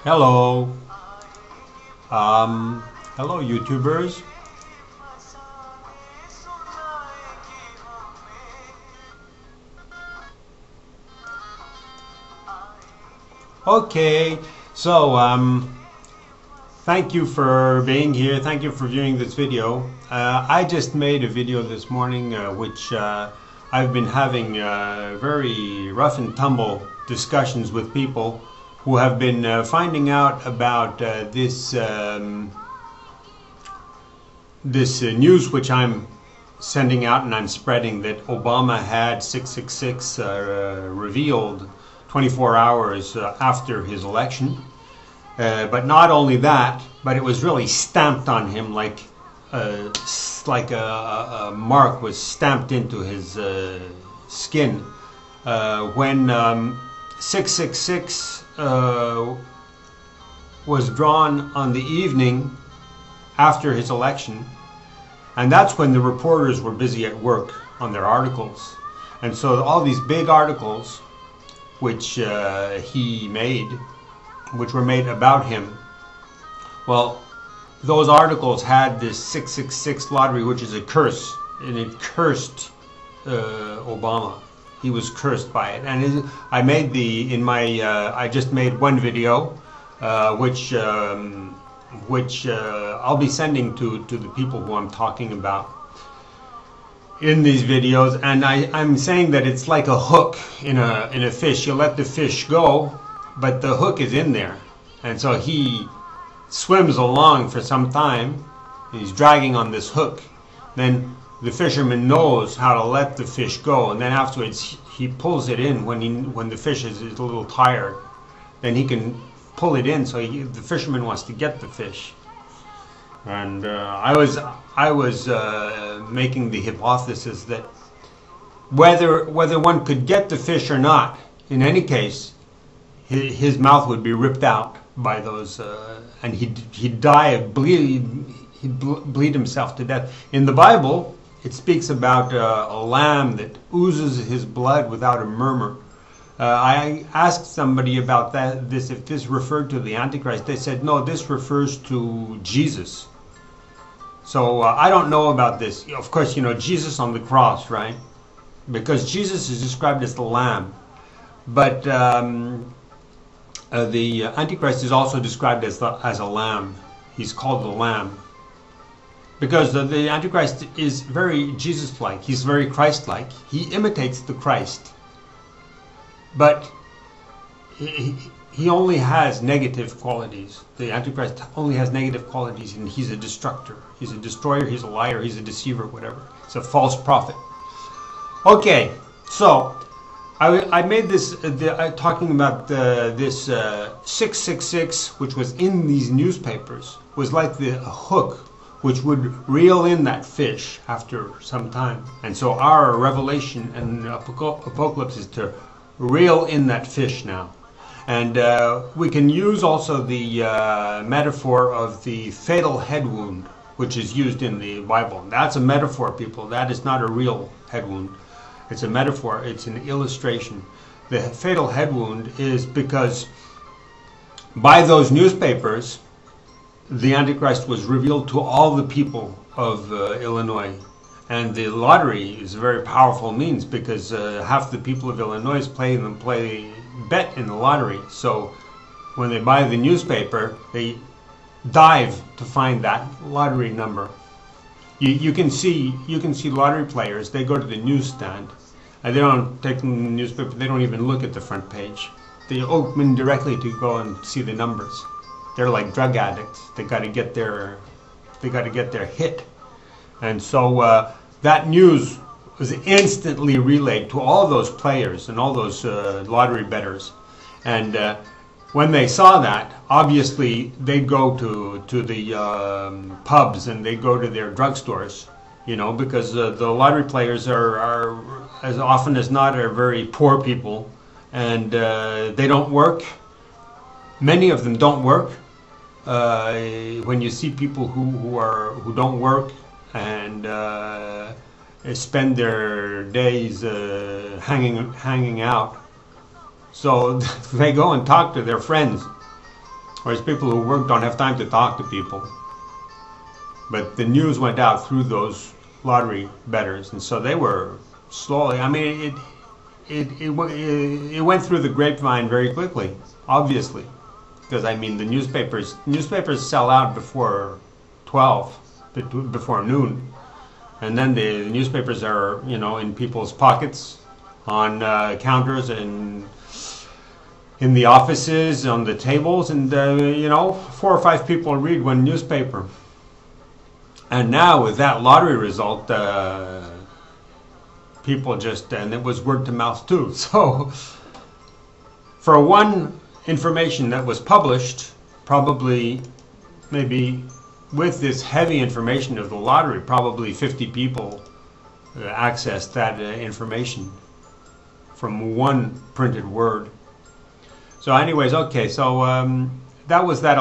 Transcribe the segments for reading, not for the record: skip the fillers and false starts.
Hello. Hello YouTubers. Okay, so thank you for being here. Thank you for viewing this video. I just made a video this morning which I've been having very rough and tumble discussions with people who have been finding out about this news which I'm sending out and I'm spreading, that Obama had 666 revealed 24 hours after his election. But not only that, but it was really stamped on him like a mark was stamped into his skin when 666 was drawn on the evening after his election, and that's when the reporters were busy at work on their articles. And so all these big articles which he made, which were made about him, well, those articles had this 666 lottery, which is a curse, and it cursed Obama. He was cursed by it. And I made I just made one video which I'll be sending to the people who I'm talking about in these videos. And I'm saying that it's like a hook in a fish. You let the fish go, but the hook is in there, and so he swims along for some time and he's dragging on this hook. Then the fisherman knows how to let the fish go, and then afterwards he pulls it in when the fish is a little tired. Then he can pull it in, so the fisherman wants to get the fish. And I was making the hypothesis that whether one could get the fish or not, in any case, his mouth would be ripped out by those, and he'd die, he'd bleed himself to death. In the Bible, it speaks about a lamb that oozes his blood without a murmur. I asked somebody about if this referred to the Antichrist. They said, no, this refers to Jesus. So I don't know about this. Of course, you know, Jesus on the cross, right? Because Jesus is described as the lamb. But the Antichrist is also described as a lamb. He's called the lamb. Because the Antichrist is very Jesus-like. He's very Christ-like. He imitates the Christ. But he only has negative qualities. The Antichrist only has negative qualities, and he's a destructor. He's a destroyer, he's a liar, he's a deceiver, whatever. He's a false prophet. Okay, so I made this talking about this 666, which was in these newspapers, was like the hook which would reel in that fish after some time. And so our revelation and apocalypse is to reel in that fish now. And we can use also the metaphor of the fatal head wound, which is used in the Bible. That's a metaphor, people. That is not a real head wound. It's a metaphor. It's an illustration. The fatal head wound is because by those newspapers, the Antichrist was revealed to all the people of Illinois. And the lottery is a very powerful means, because half the people of Illinois bet in the lottery. So when they buy the newspaper, they dive to find that lottery number. You can see lottery players. They go to the newsstand, and they don't take the newspaper. They don't even look at the front page. They open directly to go and see the numbers. They're like drug addicts. They got to get their hit, and so that news was instantly relayed to all those players and all those lottery bettors, and when they saw that, obviously they'd go to the pubs and they'd go to their drugstores, you know, because the lottery players are as often as not are very poor people, and they don't work. Many of them don't work. When you see people who don't work and spend their days hanging out, so they go and talk to their friends, whereas people who work don't have time to talk to people. But the news went out through those lottery bettors, and so they were slowly. I mean, it went through the grapevine very quickly, obviously, because I mean the newspapers sell out before 12, before noon, and then the newspapers are, you know, in people's pockets, on counters, and in the offices, on the tables, and you know, 4 or 5 people read one newspaper. And now with that lottery result, people just, and it was word to mouth too. So for one information that was published, probably, maybe with this heavy information of the lottery, probably 50 people accessed that information from one printed word. So anyways, okay, so that was that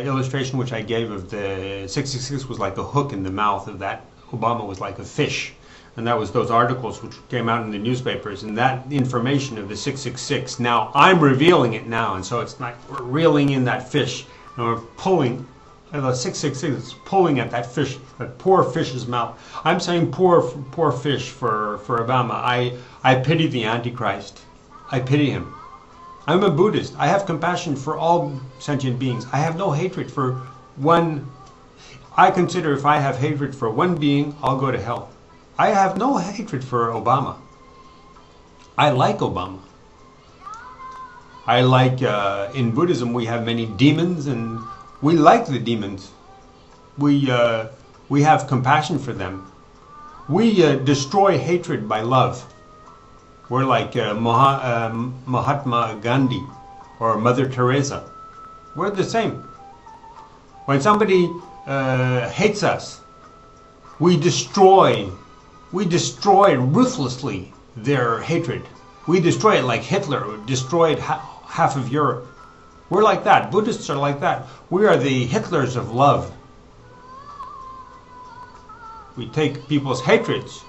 illustration which I gave of the 666 was like a hook in the mouth of that. Obama was like a fish. And that was those articles which came out in the newspapers, and that information of the 666. Now, I'm revealing it now, and so it's like we're reeling in that fish, and we're pulling, the 666 is pulling at that fish, that poor fish's mouth. I'm saying poor fish for Obama. I pity the Antichrist. I pity him. I'm a Buddhist. I have compassion for all sentient beings. I have no hatred for one. I consider if I have hatred for one being, I'll go to hell. I have no hatred for Obama. I like Obama. I like, in Buddhism we have many demons, and we like the demons. We have compassion for them. We destroy hatred by love. We're like Mahatma Gandhi or Mother Teresa. We're the same. When somebody hates us, we destroy ruthlessly their hatred. We destroy it like Hitler destroyed half of Europe. We're like that. Buddhists are like that. We are the Hitlers of love. We take people's hatreds.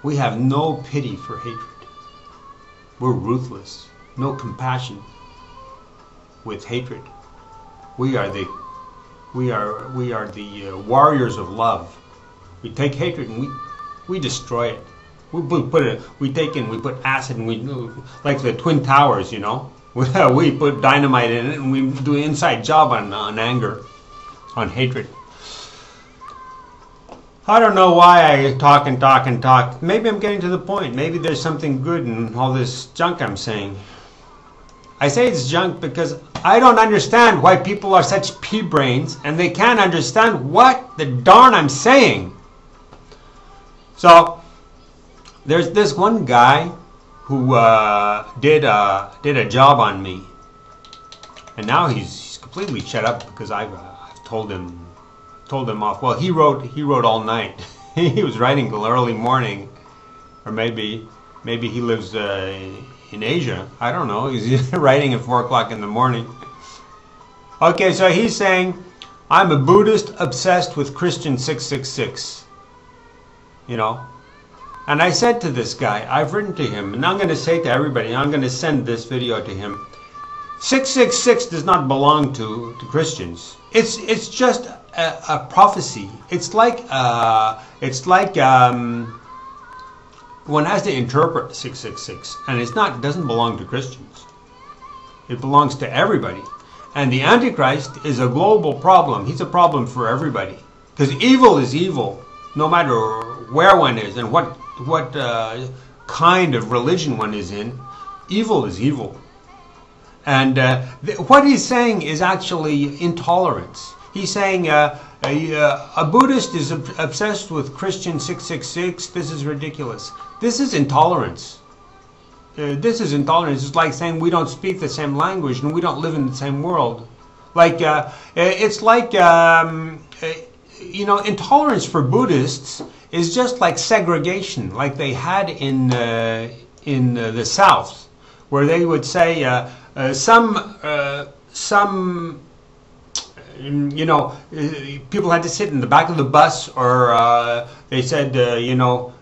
We have no pity for hatred. We're ruthless. No compassion with hatred. We are the warriors of love. We take hatred and we destroy it. We put acid, and we, like the Twin Towers, you know. We put dynamite in it, and we do an inside job on anger, on hatred. I don't know why I talk and talk and talk. Maybe I'm getting to the point. Maybe there's something good in all this junk I'm saying. I say it's junk because I don't understand why people are such pea-brains and they can't understand what the darn I'm saying. So there's this one guy who did a job on me, and now he's completely shut up because I've told him off. Well, he wrote all night. He was writing till early morning, or maybe he lives in Asia. I don't know. He's writing at 4 o'clock in the morning. Okay, so he's saying, I'm a Buddhist obsessed with Christian 666. You know? And I said to this guy, I've written to him, and I'm going to say to everybody, I'm going to send this video to him. 666 does not belong to Christians. It's just a prophecy. It's like one has to interpret 666, and it doesn't belong to Christians. It belongs to everybody. And the Antichrist is a global problem. He's a problem for everybody, because evil is evil. no matter where one is and what kind of religion one is in, evil is evil. And what he's saying is actually intolerance. He's saying a Buddhist is obsessed with Christian 666. This is ridiculous. This is intolerance. This is intolerance. It's like saying we don't speak the same language and we don't live in the same world. Like it's like you know, intolerance for Buddhists is just like segregation, like they had in the South, where they would say some you know, people had to sit in the back of the bus, or they said you know,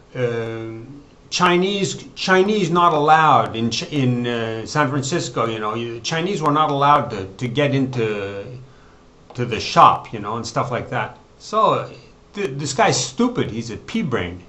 Chinese not allowed in San Francisco. You know, Chinese were not allowed to get into the shop, you know, and stuff like that. So this guy's stupid. He's a pea-brain.